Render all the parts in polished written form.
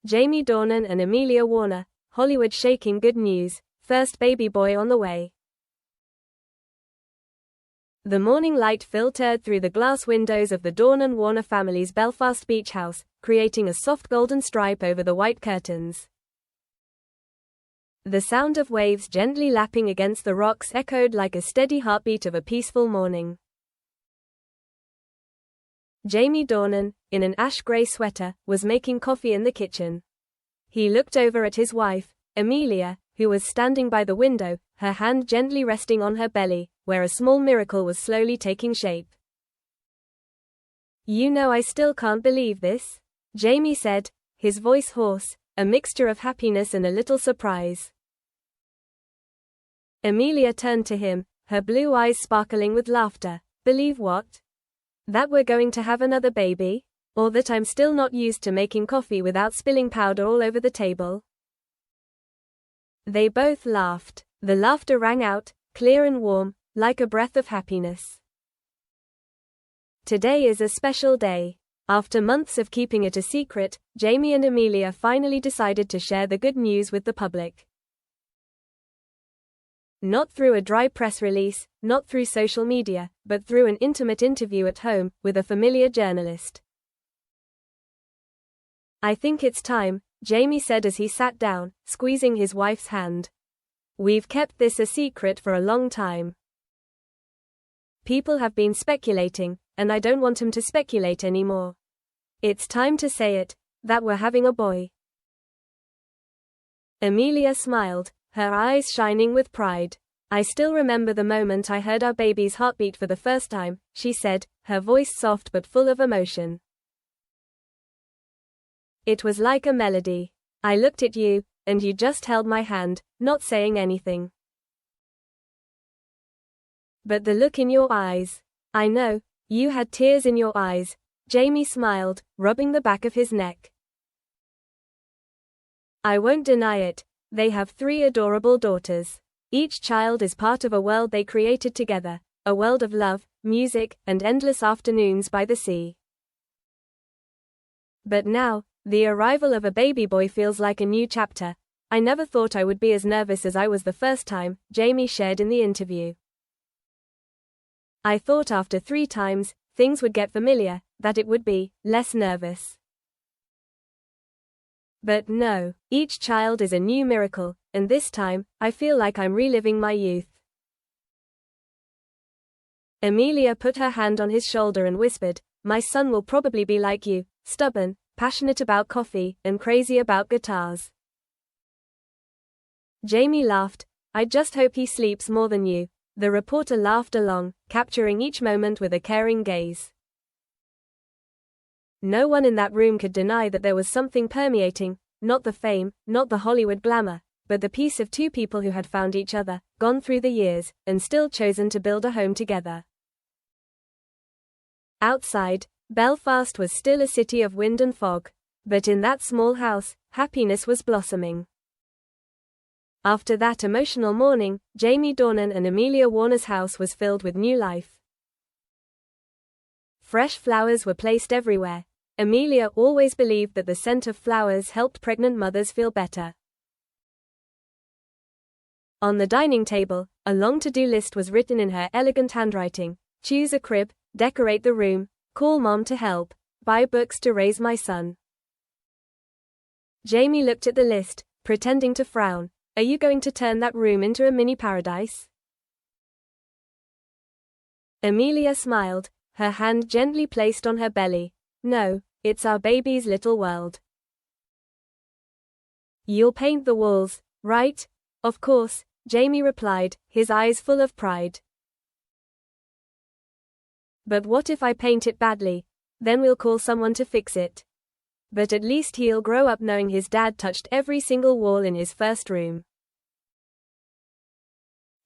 Jamie Dornan and Amelia Warner, Hollywood shaking good news, first baby boy on the way. The morning light filtered through the glass windows of the Dornan Warner family's Belfast beach house, creating a soft golden stripe over the white curtains. The sound of waves gently lapping against the rocks echoed like a steady heartbeat of a peaceful morning. Jamie Dornan, in an ash-gray sweater, was making coffee in the kitchen. He looked over at his wife, Amelia, who was standing by the window, her hand gently resting on her belly, where a small miracle was slowly taking shape. "You know, I still can't believe this," Jamie said, his voice hoarse, a mixture of happiness and a little surprise. Amelia turned to him, her blue eyes sparkling with laughter. "Believe what? That we're going to have another baby? Or that I'm still not used to making coffee without spilling powder all over the table?" They both laughed. The laughter rang out, clear and warm, like a breath of happiness. Today is a special day. After months of keeping it a secret, Jamie and Amelia finally decided to share the good news with the public. Not through a dry press release, not through social media, but through an intimate interview at home, with a familiar journalist. "I think it's time," Jamie said as he sat down, squeezing his wife's hand. "We've kept this a secret for a long time. People have been speculating, and I don't want them to speculate anymore. It's time to say it, that we're having a boy." Amelia smiled, her eyes shining with pride. "I still remember the moment I heard our baby's heartbeat for the first time," she said, her voice soft but full of emotion. "It was like a melody. I looked at you, and you just held my hand, not saying anything. But the look in your eyes. I know, you had tears in your eyes." Jamie smiled, rubbing the back of his neck. "I won't deny it. They have 3 adorable daughters. Each child is part of a world they created together, a world of love, music, and endless afternoons by the sea. But now, the arrival of a baby boy feels like a new chapter. I never thought I would be as nervous as I was the first time," Jamie shared in the interview. "I thought after 3 times, things would get familiar, that it would be less nervous. But no, each child is a new miracle, and this time, I feel like I'm reliving my youth." Amelia put her hand on his shoulder and whispered, "My son will probably be like you, stubborn, passionate about coffee, and crazy about guitars." Jamie laughed. "I just hope he sleeps more than you." The reporter laughed along, capturing each moment with a caring gaze. No one in that room could deny that there was something permeating, not the fame, not the Hollywood glamour, but the peace of 2 people who had found each other, gone through the years, and still chosen to build a home together. Outside, Belfast was still a city of wind and fog, but in that small house, happiness was blossoming. After that emotional morning, Jamie Dornan and Amelia Warner's house was filled with new life. Fresh flowers were placed everywhere. Amelia always believed that the scent of flowers helped pregnant mothers feel better. On the dining table, a long to-do list was written in her elegant handwriting: choose a crib, decorate the room, call mom to help, buy books to raise my son. Jamie looked at the list, pretending to frown. "Are you going to turn that room into a mini paradise?" Amelia smiled, her hand gently placed on her belly. "No, it's our baby's little world." "You'll paint the walls, right?" "Of course," Jamie replied, his eyes full of pride. "But what if I paint it badly? Then we'll call someone to fix it. But at least he'll grow up knowing his dad touched every single wall in his first room."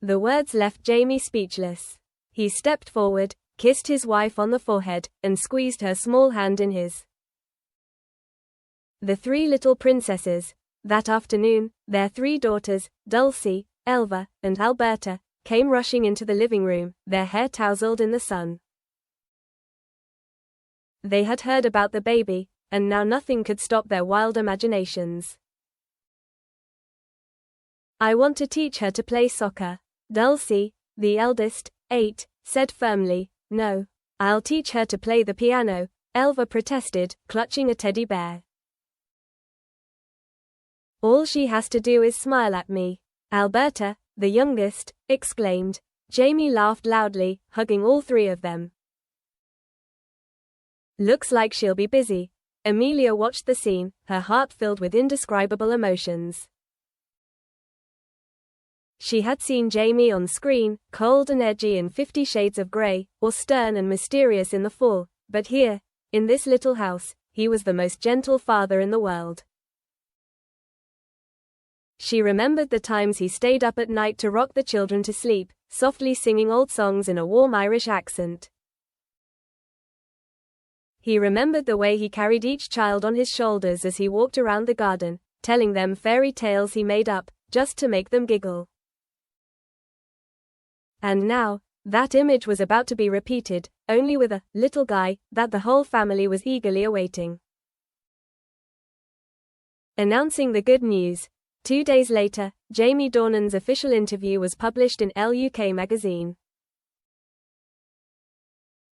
The words left Jamie speechless. He stepped forward, kissed his wife on the forehead, and squeezed her small hand in his. The 3 little princesses. That afternoon, their 3 daughters, Dulcie, Elva, and Alberta, came rushing into the living room, their hair tousled in the sun. They had heard about the baby, and now nothing could stop their wild imaginations. I want to teach her to play soccer. Dulcie, the eldest, 8, said firmly. No. I'll teach her to play the piano, Elva protested, clutching a teddy bear. All she has to do is smile at me. Alberta, the youngest, exclaimed. Jamie laughed loudly, hugging all three of them. Looks like she'll be busy. Amelia watched the scene, her heart filled with indescribable emotions. She had seen Jamie on screen, cold and edgy in 50 Shades of Grey, or stern and mysterious in The Fall, but here, in this little house, he was the most gentle father in the world. She remembered the times he stayed up at night to rock the children to sleep, softly singing old songs in a warm Irish accent. He remembered the way he carried each child on his shoulders as he walked around the garden, telling them fairy tales he made up, just to make them giggle. And now, that image was about to be repeated, only with a little guy that the whole family was eagerly awaiting. Announcing the good news. 2 days later, Jamie Dornan's official interview was published in Elle UK magazine.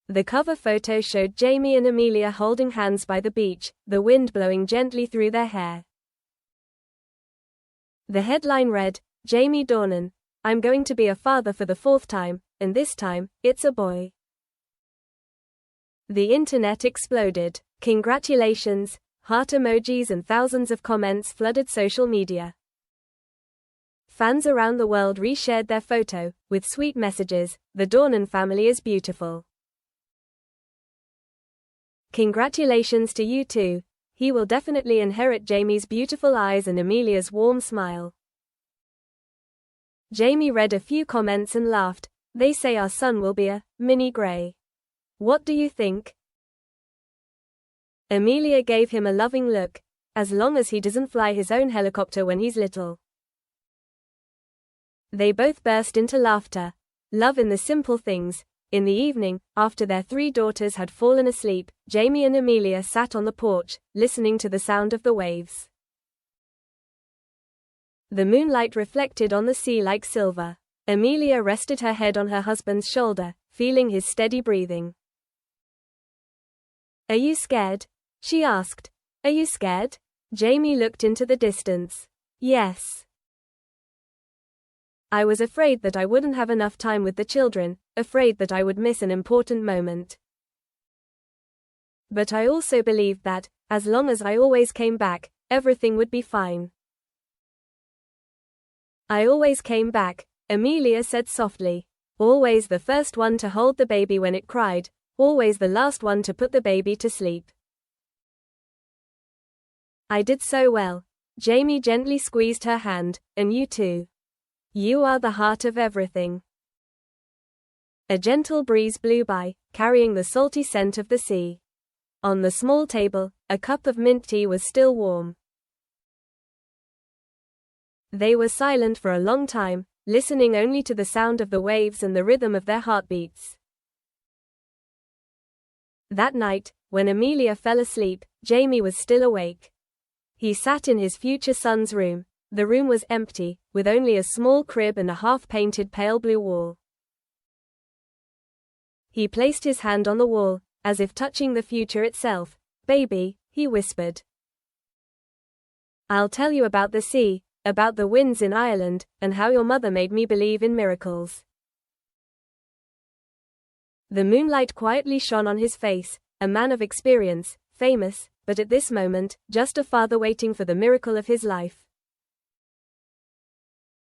The cover photo showed Jamie and Amelia holding hands by the beach, the wind blowing gently through their hair. The headline read, Jamie Dornan, I'm going to be a father for the 4th time, and this time, it's a boy. The internet exploded. Congratulations, heart emojis and thousands of comments flooded social media. Fans around the world reshared their photo, with sweet messages, the Dornan family is beautiful. Congratulations to you too. He will definitely inherit Jamie's beautiful eyes and Amelia's warm smile. Jamie read a few comments and laughed. They say our son will be a mini Grey. What do you think? Amelia gave him a loving look. As long as he doesn't fly his own helicopter when he's little. They both burst into laughter. Love in the simple things. In the evening, after their 3 daughters had fallen asleep, Jamie and Amelia sat on the porch, listening to the sound of the waves. The moonlight reflected on the sea like silver. Amelia rested her head on her husband's shoulder, feeling his steady breathing. Are you scared? She asked. Are you scared? Jamie looked into the distance. Yes. I was afraid that I wouldn't have enough time with the children, afraid that I would miss an important moment. But I also believed that, as long as I always came back, everything would be fine. I always came back, Amelia said softly. Always the first one to hold the baby when it cried, always the last one to put the baby to sleep. I did so well. Jamie gently squeezed her hand, and you too. You are the heart of everything. A gentle breeze blew by, carrying the salty scent of the sea. On the small table, a cup of mint tea was still warm. They were silent for a long time, listening only to the sound of the waves and the rhythm of their heartbeats. That night, when Amelia fell asleep, Jamie was still awake. He sat in his future son's room. The room was empty, with only a small crib and a half-painted pale blue wall. He placed his hand on the wall, as if touching the future itself. Baby, he whispered. I'll tell you about the sea, about the winds in Ireland, and how your mother made me believe in miracles. The moonlight quietly shone on his face, a man of experience, famous, but at this moment, just a father waiting for the miracle of his life.